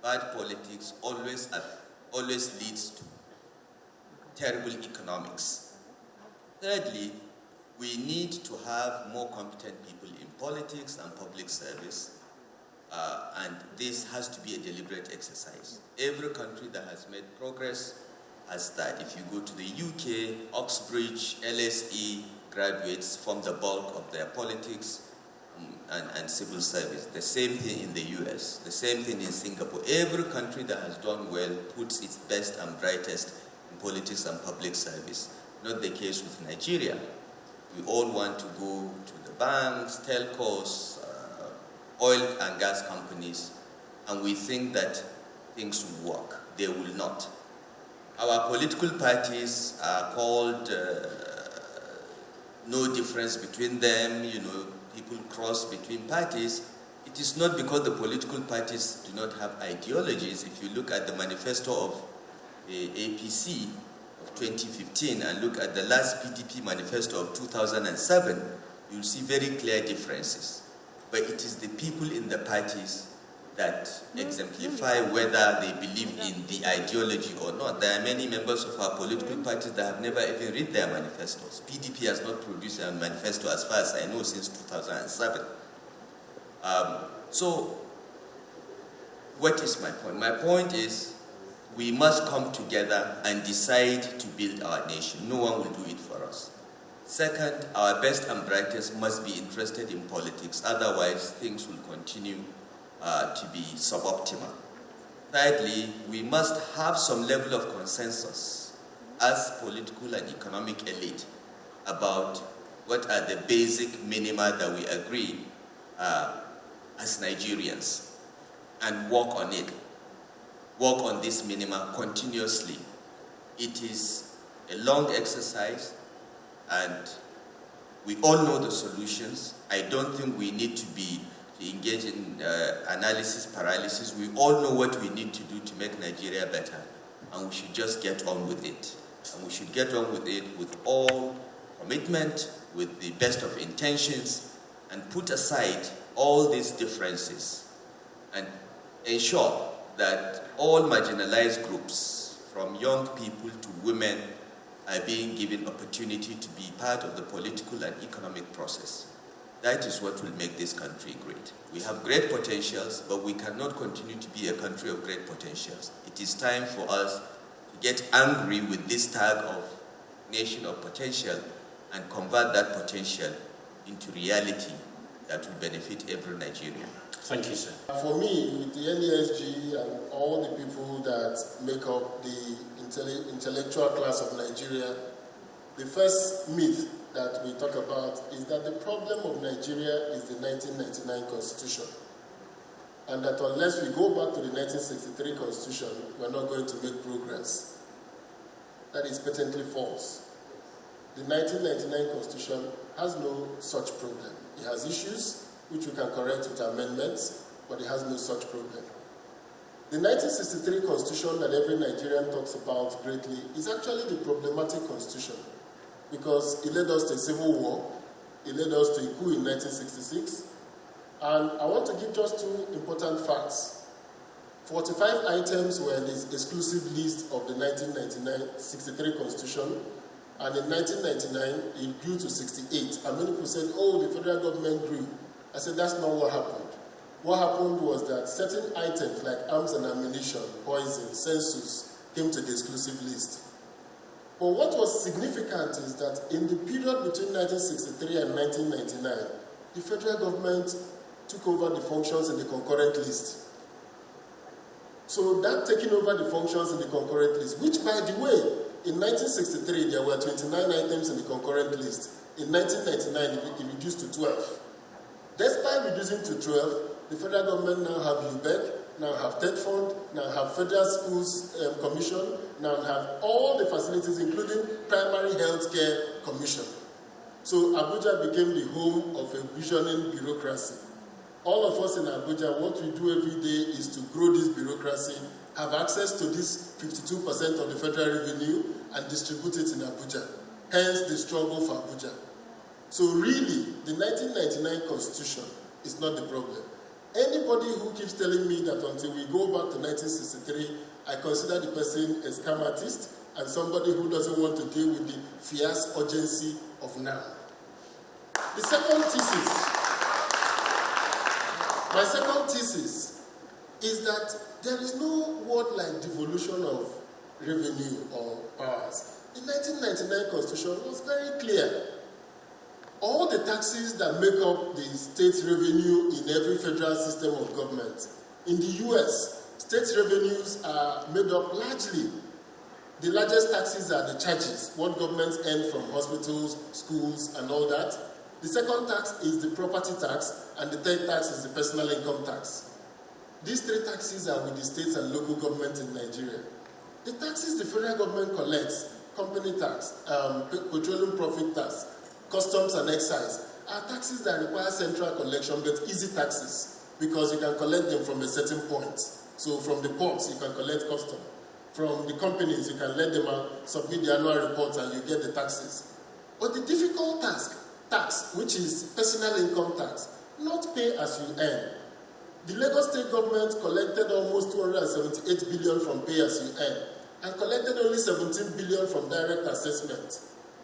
bad politics always leads to terrible economics. Thirdly, we need to have more competent people in politics and public service, and this has to be a deliberate exercise. Every country that has made progress has that. If you go to the UK, Oxbridge, LSE graduates form the bulk of their politics and civil service. The same thing in the US, the same thing in Singapore. Every country that has done well puts its best and brightest in politics and public service. Not the case with Nigeria. We all want to go to the banks, telcos, oil and gas companies, and we think that things will work. They will not. Our political parties are called no difference between them, people cross between parties. It is not because the political parties do not have ideologies. If you look at the manifesto of the APC of 2015 and look at the last PDP manifesto of 2007, you'll see very clear differences. But it is the people in the parties that exemplify whether they believe in the ideology or not. There are many members of our political parties that have never even read their manifestos. PDP has not produced a manifesto, as far as I know, since 2007. So, what is my point? My point is we must come together and decide to build our nation. No one will do it for us. Second, our best and brightest must be interested in politics. Otherwise, things will continue to be suboptimal. Thirdly, we must have some level of consensus as political and economic elite about what are the basic minima that we agree as Nigerians, and work on it. Work on this minima continuously. It is a long exercise, and we all know the solutions. I don't think we need to engage in analysis paralysis. We all know what we need to do to make Nigeria better, and we should just get on with it. And we should get on with it with all commitment, with the best of intentions, and put aside all these differences and ensure that all marginalized groups, from young people to women, are being given opportunity to be part of the political and economic process. That is what will make this country great. We have great potentials, but we cannot continue to be a country of great potentials. It is time for us to get angry with this tag of nation of potential and convert that potential into reality that will benefit every Nigerian. Thank you, sir. For me, with the NESG and all the people that make up the intellectual class of Nigeria, the first myth that we talk about is that the problem of Nigeria is the 1999 Constitution, and that unless we go back to the 1963 Constitution, we're not going to make progress. That is patently false. The 1999 Constitution has no such problem. It has issues which we can correct with amendments, but it has no such problem. The 1963 Constitution that every Nigerian talks about greatly is actually the problematic Constitution, because it led us to a civil war, it led us to a coup in 1966, and I want to give just two important facts. 45 items were in this exclusive list of the 1963 Constitution, and in 1999 it grew to 68, and many people said, oh, the federal government grew. I said, that's not what happened. What happened was that certain items like arms and ammunition, poison, census came to the exclusive list. But what was significant is that in the period between 1963 and 1999, the federal government took over the functions in the concurrent list. So that taking over the functions in the concurrent list, which by the way, in 1963 there were 29 items in the concurrent list. In 1999 it reduced to 12. Despite reducing to 12, the federal government now have UBEC, now have TED Fund, now have Federal Schools Commission, now have all the facilities, including Primary Health Care Commission. So Abuja became the home of a visioning bureaucracy. All of us in Abuja, what we do every day is to grow this bureaucracy, have access to this 52% of the federal revenue, and distribute it in Abuja. Hence the struggle for Abuja. So really, the 1999 Constitution is not the problem. Anybody who keeps telling me that until we go back to 1963, I consider the person a scam artist and somebody who doesn't want to deal with the fierce urgency of now. The second thesis, my second thesis is that there is no word like devolution of revenue or powers. The 1999 Constitution was very clear. All the taxes that make up the state revenue in every federal system of government. In the US, state revenues are made up largely. The largest taxes are the charges, what governments earn from hospitals, schools, and all that. The second tax is the property tax, and the third tax is the personal income tax. These three taxes are with the states and local government in Nigeria. The taxes the federal government collects, company tax, petroleum profit tax, customs and excise, are taxes that require central collection, but easy taxes, because you can collect them from a certain point. So from the ports, you can collect custom. From the companies, you can let them submit the annual reports and you get the taxes. But the difficult tax, which is personal income tax, not pay as you earn. The Lagos state government collected almost 278 billion from pay as you earn and collected only 17 billion from direct assessment.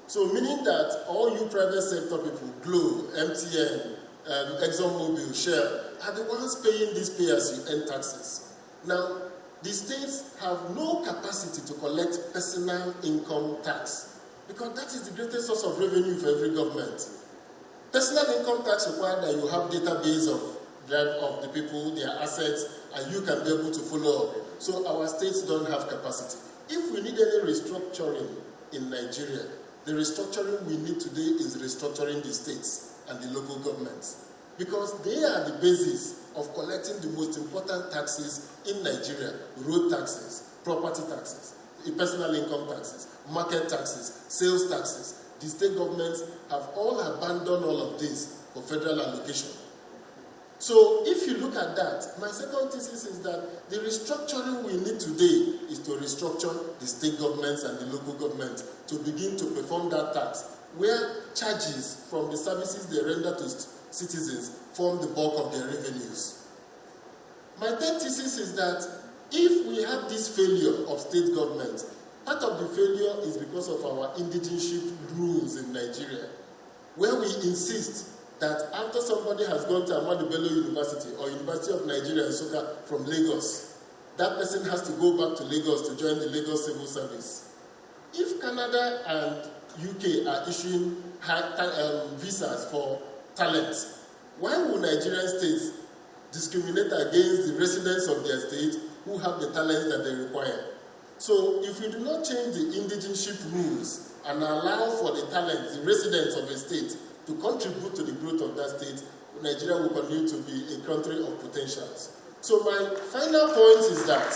So meaning that all you private sector people, Glo, MTN, ExxonMobil, Shell, are the ones paying these pay as you earn taxes. Now, the states have no capacity to collect personal income tax because that is the greatest source of revenue for every government. Personal income tax requires that you have database of the people, their assets, and you can be able to follow up. So our states don't have capacity. If we need any restructuring in Nigeria, the restructuring we need today is restructuring the states and the local governments because they are the basis of collecting the most important taxes in Nigeria: road taxes, property taxes, personal income taxes, market taxes, sales taxes. The state governments have all abandoned all of this for federal allocation. So if you look at that, my second thesis is that the restructuring we need today is to restructure the state governments and the local governments to begin to perform that tax, where charges from the services they render to citizens form the bulk of their revenues. My third thesis is that if we have this failure of state government, part of the failure is because of our indigenship rules in Nigeria, where we insist that after somebody has gone to Ahmadu Bello University or University of Nigeria in Nsukka from Lagos, that person has to go back to Lagos to join the Lagos Civil Service. If Canada and UK are issuing visas for talents, why would Nigerian states discriminate against the residents of their state who have the talents that they require? So if we do not change the indigenship rules and allow for the talents, the residents of a state, to contribute to the growth of that state, Nigeria will continue to be a country of potentials. So my final point is that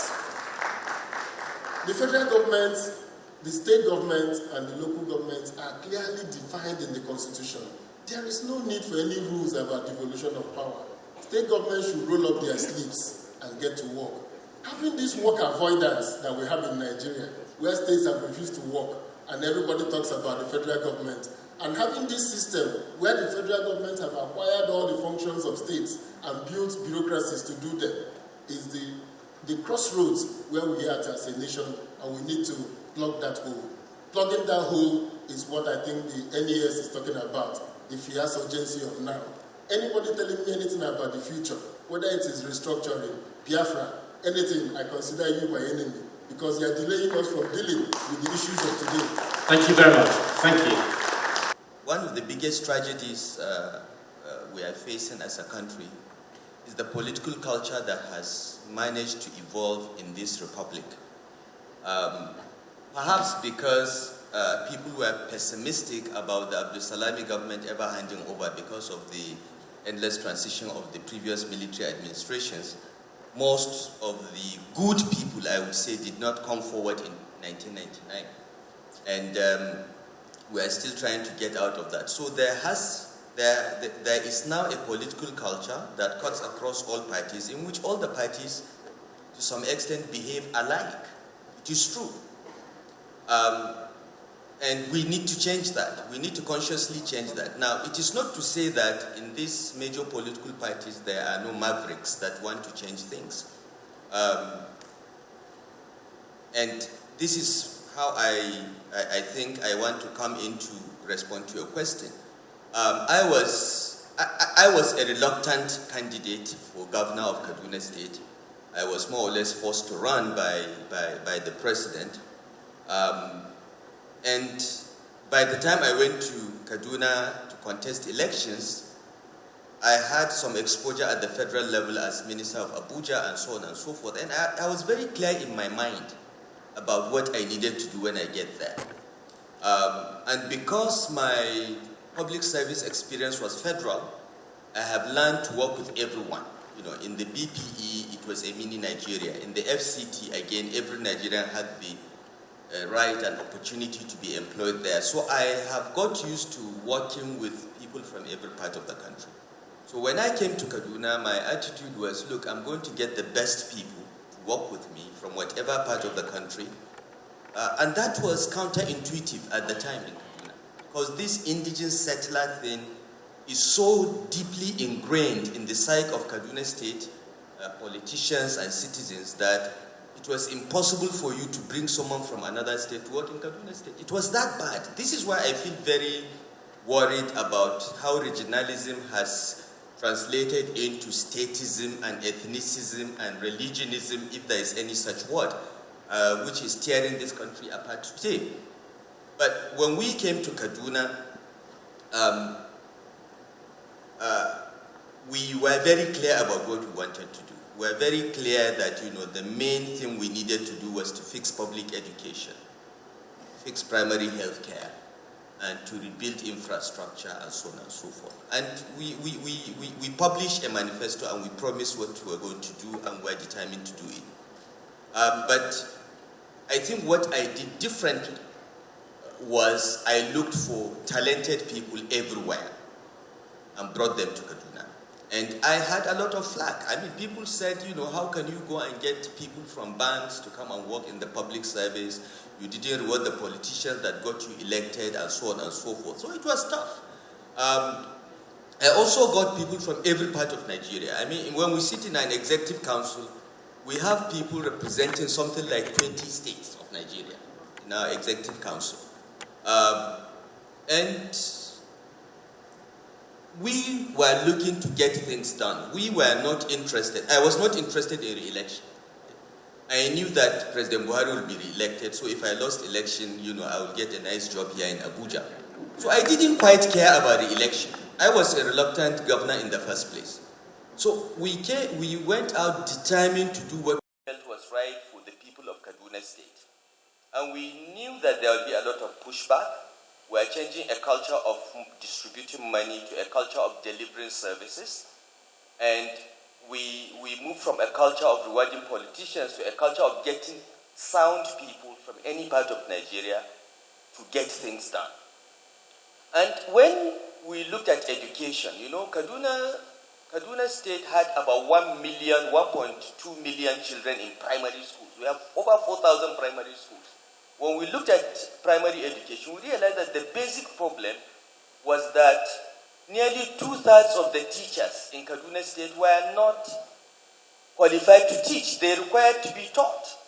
the federal government, the state government, and the local government are clearly defined in the Constitution. There is no need for any rules about devolution of power. State governments should roll up their sleeves and get to work. Having this work avoidance that we have in Nigeria, where states have refused to work, and everybody talks about the federal government, and having this system where the federal government have acquired all the functions of states and built bureaucracies to do them is the crossroads where we are as a nation, and we need to plug that hole. Plugging that hole is what I think the NES is talking about, the fierce urgency of now. Anybody telling me anything about the future, whether it is restructuring, Biafra, anything, I consider you my enemy because you are delaying us from dealing with the issues of today. Thank you very much. Thank you. One of the biggest tragedies we are facing as a country is the political culture that has managed to evolve in this republic. Perhaps because people were pessimistic about the Abdul Salami government ever handing over because of the endless transition of the previous military administrations. Most of the good people, I would say, did not come forward in 1999. And we are still trying to get out of that. So there is now a political culture that cuts across all parties, in which all the parties, to some extent, behave alike. It is true. And we need to change that. We need to consciously change that. Now, it is not to say that in these major political parties there are no mavericks that want to change things. And this is how I think I want to come in to respond to your question. I was a reluctant candidate for governor of Kaduna State. I was more or less forced to run by the president. And by the time I went to Kaduna to contest elections, I had some exposure at the federal level as Minister of Abuja and so on and so forth. And I was very clear in my mind about what I needed to do when I get there. And because my public service experience was federal, I have learned to work with everyone. You know, in the BPE, it was a mini Nigeria. In the FCT, again, every Nigerian had the right and opportunity to be employed there. So I have got used to working with people from every part of the country. So when I came to Kaduna, my attitude was, look, I'm going to get the best people to work with me from whatever part of the country. And that was counterintuitive at the time in Kaduna, because this indigenous settler thing is so deeply ingrained in the psyche of Kaduna State politicians and citizens that it was impossible for you to bring someone from another state to work in Kaduna State. It was that bad. This is why I feel very worried about how regionalism has translated into statism and ethnicism and religionism, if there is any such word, which is tearing this country apart today. But when we came to Kaduna, we were very clear about what we wanted to do. We were very clear that, you know, the main thing we needed to do was to fix public education, fix primary health care, and to rebuild infrastructure and so on and so forth. And we published a manifesto and we promised what we were going to do and we were determined to do it. But I think what I did differently was I looked for talented people everywhere and brought them to Kaduna. And I had a lot of flack. I mean, people said, you know, how can you go and get people from banks to come and work in the public service? You didn't reward the politicians that got you elected and so on and so forth. So it was tough. I also got people from every part of Nigeria. I mean, when we sit in an executive council, we have people representing something like 20 states of Nigeria in our executive council. And we were looking to get things done. We were not interested. I was not interested in re-election. I knew that President Buhari would be re-elected, so if I lost election, you know, I would get a nice job here in Abuja. So I didn't quite care about the election. I was a reluctant governor in the first place. So we went out determined to do what we felt was right for the people of Kaduna State. And we knew that there would be a lot of pushback. We are changing a culture of distributing money to a culture of delivering services. And we moved from a culture of rewarding politicians to a culture of getting sound people from any part of Nigeria to get things done. And when we looked at education, you know, Kaduna State had about 1.2 million children in primary schools. We have over 4,000 primary schools. When we looked at primary education, we realized that the basic problem was that nearly 2/3 of the teachers in Kaduna State were not qualified to teach. They required to be taught.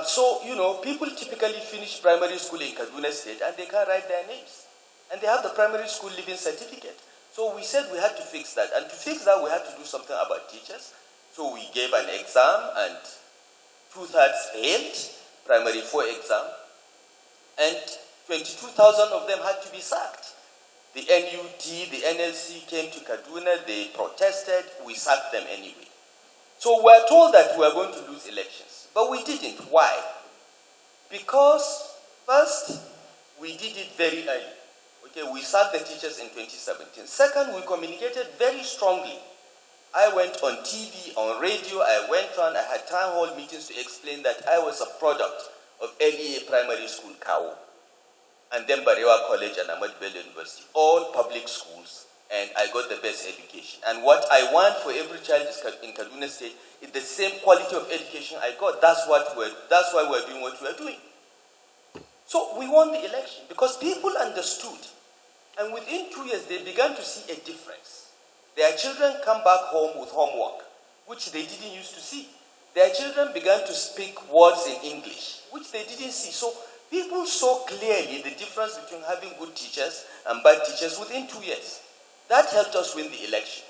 So, you know, people typically finish primary school in Kaduna State and they can't write their names. And they have the primary school living certificate. So we said we had to fix that. And to fix that, we had to do something about teachers. So we gave an exam and 2/3 failed, primary 4 exam. And 22,000 of them had to be sacked. The NUT, the NLC came to Kaduna, they protested, we sacked them anyway. So we were told that we were going to lose elections, but we didn't. Why? Because first, we did it very early. Okay, we sacked the teachers in 2017. Second, we communicated very strongly. I went on TV, on radio, I went on, I had town hall meetings to explain that I was a product of LEA Primary School, Kawo, and then Barewa College and Ahmad Bello University, all public schools, and I got the best education. And what I want for every child in Kaduna State is the same quality of education I got. That's why we're doing what we're doing. So we won the election because people understood. And within 2 years, they began to see a difference. Their children come back home with homework, which they didn't used to see. Their children began to speak words in English, which they didn't see. So people saw clearly the difference between having good teachers and bad teachers within 2 years. That helped us win the election.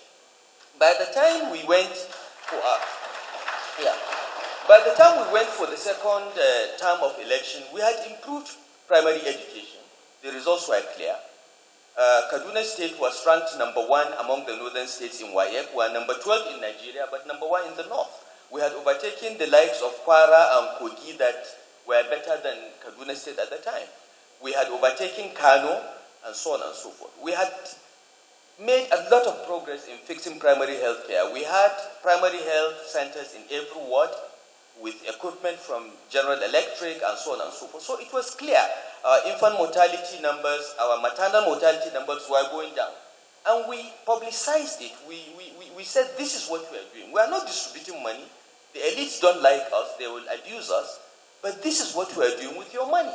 By the time we went for the second term of election, we had improved primary education. The results were clear. Kaduna State was ranked number 1 among the northern states in WAEC. We were number 12 in Nigeria, but number 1 in the north. We had overtaken the likes of Kwara and Kogi that were better than Kaduna State at the time. We had overtaken Kano and so on and so forth. We had made a lot of progress in fixing primary health care. We had primary health centers in every ward with equipment from General Electric and so on and so forth. So it was clear. Our infant mortality numbers, our maternal mortality numbers were going down. And we publicized it. We said this is what we are doing. We are not distributing money. The elites don't like us. They will abuse us. But this is what we are doing with your money.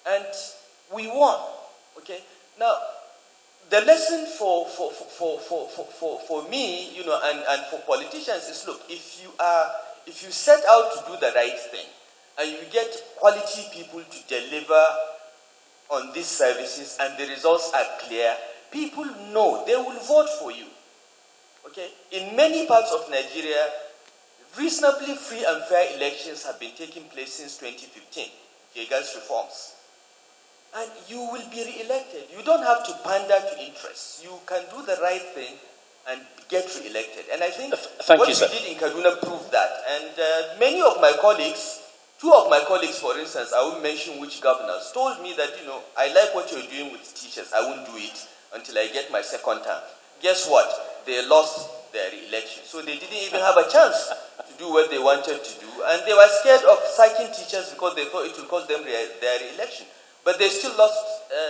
And we won. Okay? Now, the lesson for me, and for politicians is, look, if you set out to do the right thing and you get quality people to deliver on these services and the results are clear, people know they will vote for you. Okay? In many parts of Nigeria, reasonably free and fair elections have been taking place since 2015, Yega's reforms. And you will be re-elected. You don't have to pander to interests. You can do the right thing and get re-elected. And I think what we did in Kaduna proved that. And many of my colleagues, 2 of my colleagues, for instance, I won't mention which governors, told me that, I like what you're doing with teachers. I won't do it until I get my second term. Guess what? They lost their re-election. So they didn't even have a chance to do what they wanted to do. And they were scared of sacking teachers because they thought it would cost them their re-election. But they still lost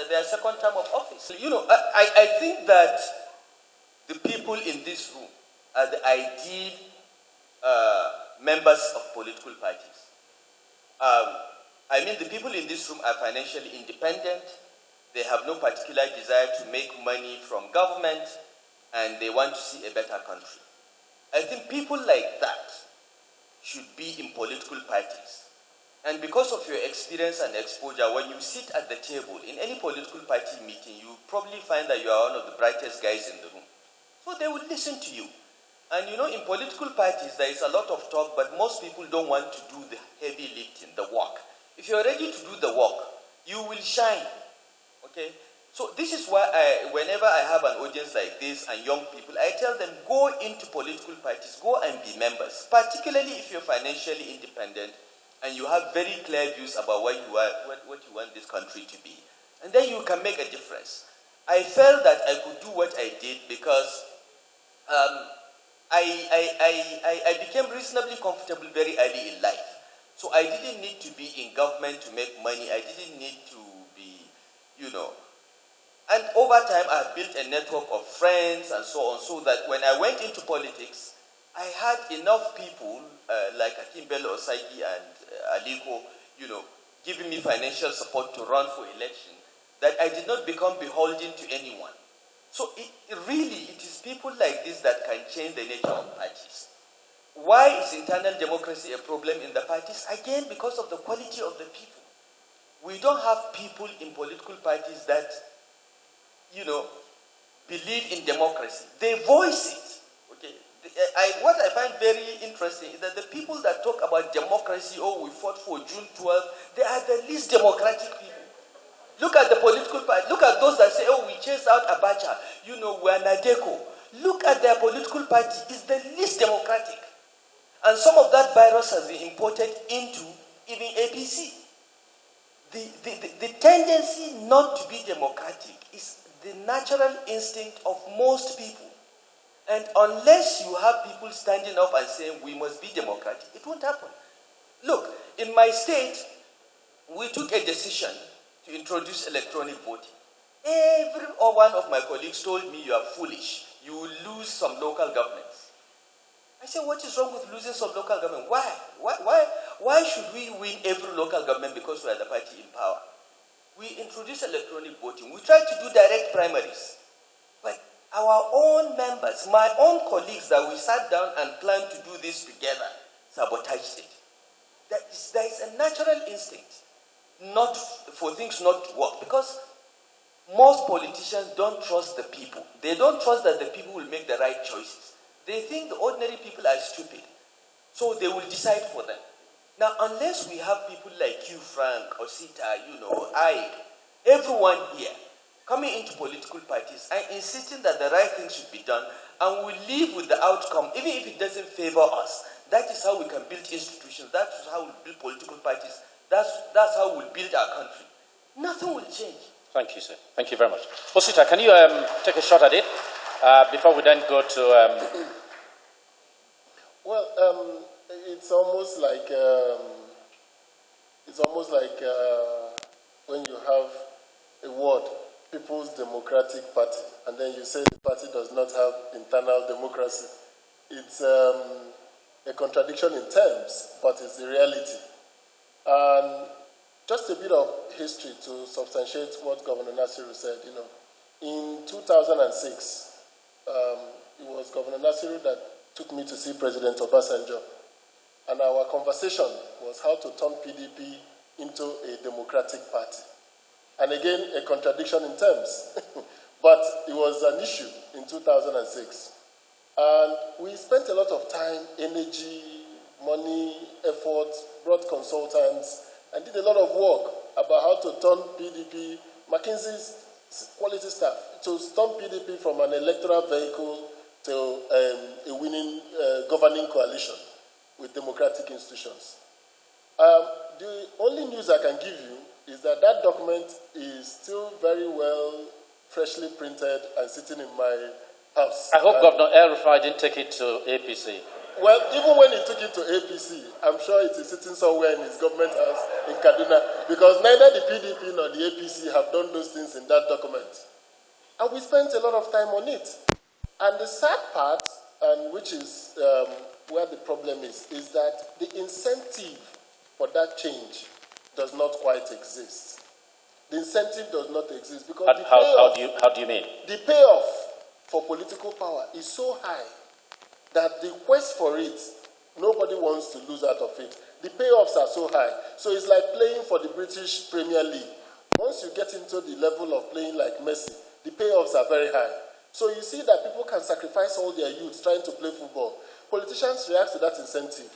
their second term of office. I think that the people in this room are the ideal members of political parties. The people in this room are financially independent. They have no particular desire to make money from government, and they want to see a better country. I think people like that should be in political parties. And because of your experience and exposure, when you sit at the table in any political party meeting, you probably find that you are one of the brightest guys in the room. So they will listen to you. And in political parties, there is a lot of talk, but most people don't want to do the heavy lifting, the work. If you're ready to do the work, you will shine. Okay? So this is why whenever I have an audience like this and young people, I tell them, go into political parties, go and be members, particularly if you're financially independent and you have very clear views about what you want this country to be. And then you can make a difference. I felt that I could do what I did because I became reasonably comfortable very early in life. So I didn't need to be in government to make money. I didn't need to be, And over time, I built a network of friends and so on, so that when I went into politics, I had enough people like Akimbele Osagi and Aliko, giving me financial support to run for election, that I did not become beholden to anyone. So it is people like this that can change the nature of parties. Why is internal democracy a problem in the parties? Again, because of the quality of the people. We don't have people in political parties that, believe in democracy. They voice it. Okay. What I find very interesting is that the people that talk about democracy, we fought for June 12th, they are the least democratic people. Look at the political party. Look at those that say, we chased out Abacha. We're Nadeko. Look at their political party. It's the least democratic. And some of that virus has been imported into even APC. The tendency not to be democratic is the natural instinct of most people. And unless you have people standing up and saying, we must be democratic, it won't happen. Look, in my state, we took a decision to introduce electronic voting. Every one of my colleagues told me, you are foolish. You will lose some local governments. I said, what is wrong with losing some local government? Why? Why should we win every local government because we are the party in power? We introduced electronic voting. We tried to do direct primaries. But our own members, my own colleagues that we sat down and planned to do this together, sabotaged it. There is a natural instinct not for things not to work, because most politicians don't trust the people. They don't trust that the people will make the right choices. They think the ordinary people are stupid, so they will decide for them. Now, unless we have people like you, Frank, Osita, everyone here, coming into political parties and insisting that the right thing should be done, and we live with the outcome, even if it doesn't favor us. That is how we can build institutions. That is how we build political parties. That's how we build our country. Nothing will change. Thank you, sir. Thank you very much. Osita, can you take a shot at it before we then go to... Well, it's almost like when you have a word, People's Democratic Party, and then you say the party does not have internal democracy. It's a contradiction in terms, but it's the reality. And just a bit of history to substantiate what Governor Nasiru said. In 2006, it was Governor Nasiru that took me to see President Obasanjo. And our conversation was how to turn PDP into a democratic party. And again, a contradiction in terms. But it was an issue in 2006. And we spent a lot of time, energy, money, effort, brought consultants, and did a lot of work about how to turn PDP, McKinsey's quality staff, to turn PDP from an electoral vehicle to a winning governing coalition with democratic institutions. The only news I can give you is that that document is still very well freshly printed and sitting in my house. I hope Governor El-Rufai didn't take it to APC. Well, even when he took it to APC, I'm sure it is sitting somewhere in his government house in Kaduna, because neither the PDP nor the APC have done those things in that document. And we spent a lot of time on it. And the sad part, and which is where the problem is that the incentive for that change does not quite exist. The incentive does not exist because how do you mean? The payoff for political power is so high that the quest for it, nobody wants to lose out of it. The payoffs are so high. So it's like playing for the British Premier League. Once you get into the level of playing like Messi, the payoffs are very high. So you see that people can sacrifice all their youth trying to play football. Politicians react to that incentive.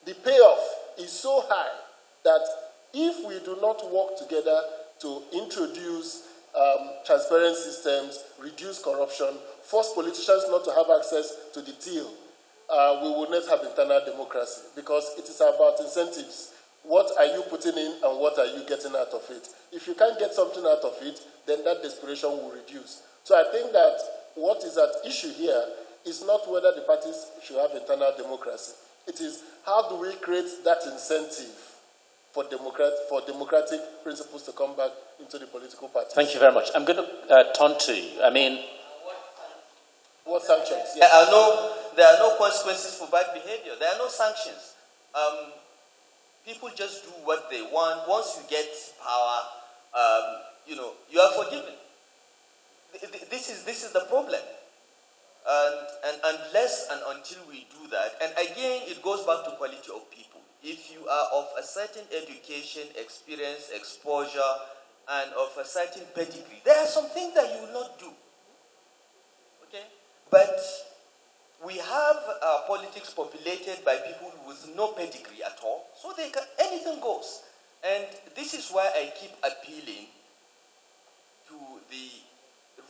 The payoff is so high that if we do not work together to introduce transparent systems, reduce corruption, force politicians not to have access to the till, we will not have internal democracy, because it is about incentives. What are you putting in and what are you getting out of it? If you can't get something out of it, then that desperation will reduce. So I think that what is at issue here is not whether the parties should have internal democracy. It is how do we create that incentive for democratic principles to come back into the political parties. Thank you very much. I'm going to turn to you. What sanctions? Yes. There are no consequences for bad behavior. There are no sanctions. People just do what they want. Once you get power, you are forgiven. This is the problem. And unless and until we do that, and again, it goes back to quality of people. If you are of a certain education, experience, exposure, and of a certain pedigree, there are some things that you will not do. Okay? But we have politics populated by people with no pedigree at all, so anything goes. And this is why I keep appealing to the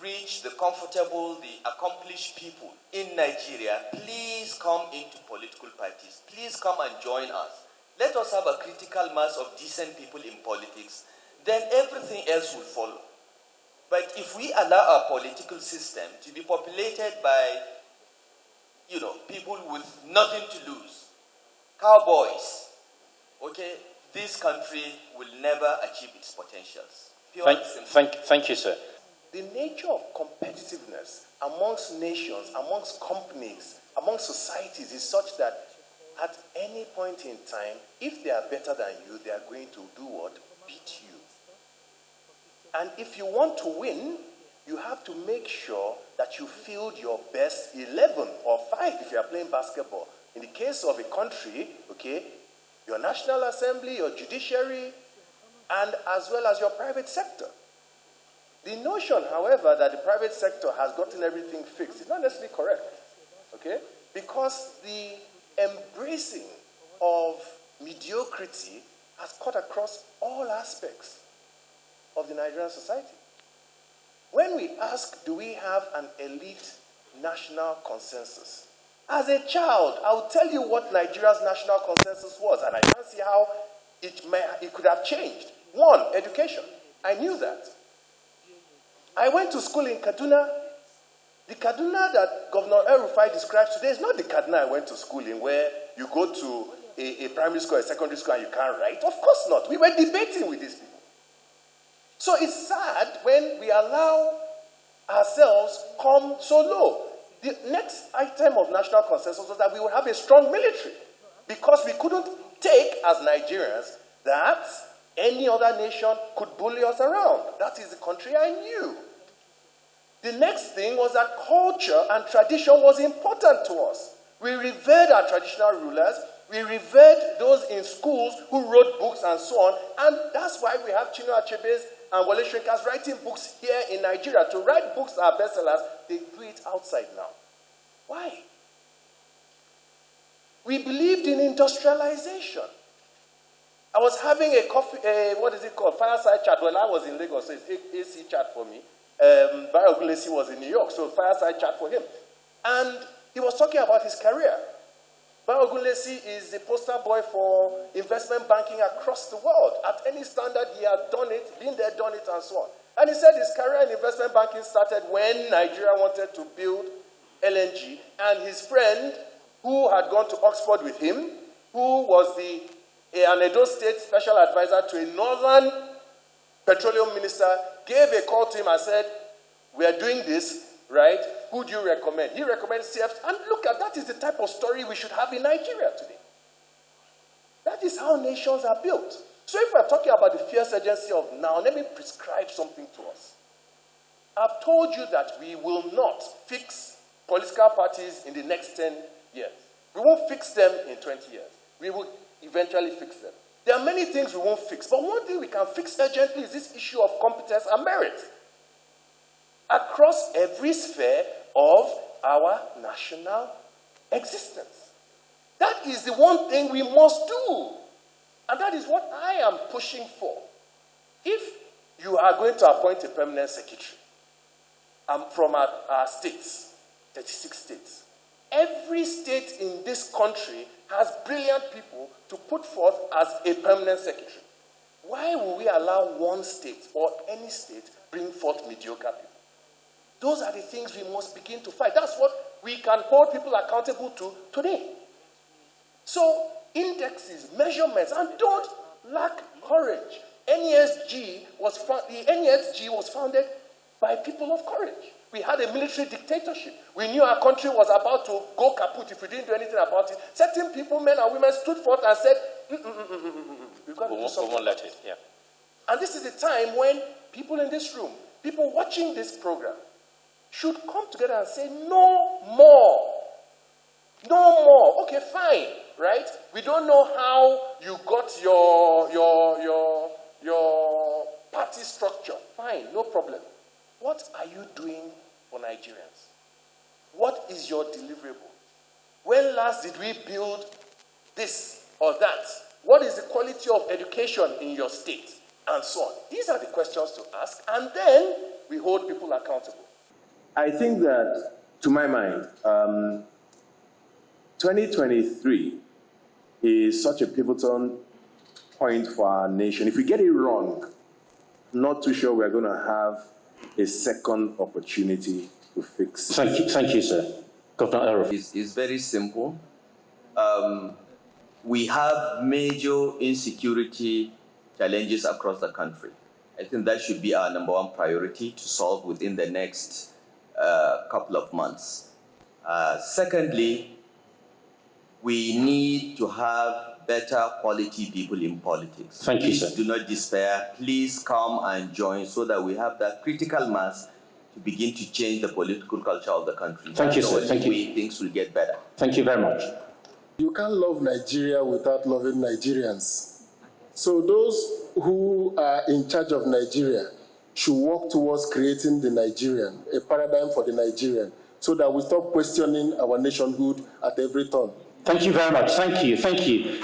rich, the comfortable, the accomplished people in Nigeria. Please come into political parties. Please come and join us. Let us have a critical mass of decent people in politics. Then everything else will follow. But if we allow our political system to be populated by, people with nothing to lose, cowboys, okay, this country will never achieve its potentials. Thank you, sir. The nature of competitiveness amongst nations, amongst companies, amongst societies is such that at any point in time, if they are better than you, they are going to do what? Beat you. And if you want to win, you have to make sure that you field your best 11 or 5 if you are playing basketball. In the case of a country, okay, your National Assembly, your judiciary, and as well as your private sector. The notion, however, that the private sector has gotten everything fixed is not necessarily correct, okay? Because the embracing of mediocrity has cut across all aspects of the Nigerian society. When we ask, do we have an elite national consensus? As a child, I will tell you what Nigeria's national consensus was, and I can't see how it could have changed. 1, education. I knew that. I went to school in Kaduna. The Kaduna that Governor El-Rufai describes today is not the Kaduna I went to school in, where you go to a primary school, a secondary school, and you can't write. Of course not. We were debating with these people. So it's sad when we allow ourselves come so low. The next item of national consensus was that we would have a strong military, because we couldn't take, as Nigerians, that any other nation could bully us around. That is the country I knew. The next thing was that culture and tradition was important to us. We revered our traditional rulers. We revered those in schools who wrote books and so on. And that's why we have Chinua Achebe's and Wole Soyinka's writing books here in Nigeria. To write books that are bestsellers, they do it outside now. Why? We believed in industrialization. I was having a coffee, what is it called, fireside chat. When I was in Lagos, so it's AC chat for me. Barry Ogunlesi was in New York, so fireside chat for him. And he was talking about his career. Barry Ogunlesi is the poster boy for investment banking across the world. At any standard, he had done it, been there, done it, and so on. And he said his career in investment banking started when Nigeria wanted to build LNG, and his friend, who had gone to Oxford with him, who was an Edo State special advisor to a northern petroleum minister, gave a call to him and said, we are doing this, right? Who do you recommend? He recommended CF. And look at that is the type of story we should have in Nigeria today. That is how nations are built. So if we're talking about the fierce urgency of now, let me prescribe something to us. I've told you that we will not fix political parties in the next 10 years. We won't fix them in 20 years. We will eventually fix them. There are many things we won't fix, but one thing we can fix urgently is this issue of competence and merit across every sphere of our national existence. That is the one thing we must do, and that is what I am pushing for. If you are going to appoint a permanent secretary from our states, 36 states, every state in this country has brilliant people to put forth as a permanent secretary. Why will we allow one state or any state bring forth mediocre people? Those are the things we must begin to fight. That's what we can hold people accountable to today. So, indexes, measurements, and don't lack courage. the NESG was founded by people of courage. We had a military dictatorship. We knew our country was about to go kaput if we didn't do anything about it. Certain people, men and women, stood forth and said, we've got to do something. We won't let it, yeah. And this is the time when people in this room, people watching this program, should come together and say, no more. No more. Okay, fine, right? We don't know how you got your party structure. Fine, no problem. What are you doing for Nigerians? What is your deliverable? When last did we build this or that? What is the quality of education in your state? And so on. These are the questions to ask, and then we hold people accountable. I think that, to my mind, 2023 is such a pivotal point for our nation. If we get it wrong, I'm not too sure we're going to have a second opportunity to fix. Thank you, sir. Governor El-Rufai. It's very simple. We have major insecurity challenges across the country. I think that should be our number one priority to solve within the next couple of months. Secondly, we need to have better quality people in politics. Thank you, Please sir. do not despair. Please come and join so that we have that critical mass to begin to change the political culture of the country. Thank you, That's sir. the Thank only you. way things will get better. Thank you very much. You can't love Nigeria without loving Nigerians. So those who are in charge of Nigeria should work towards creating the Nigerian, a paradigm for the Nigerian, so that we stop questioning our nationhood at every turn. Thank you very much. Thank you. Thank you.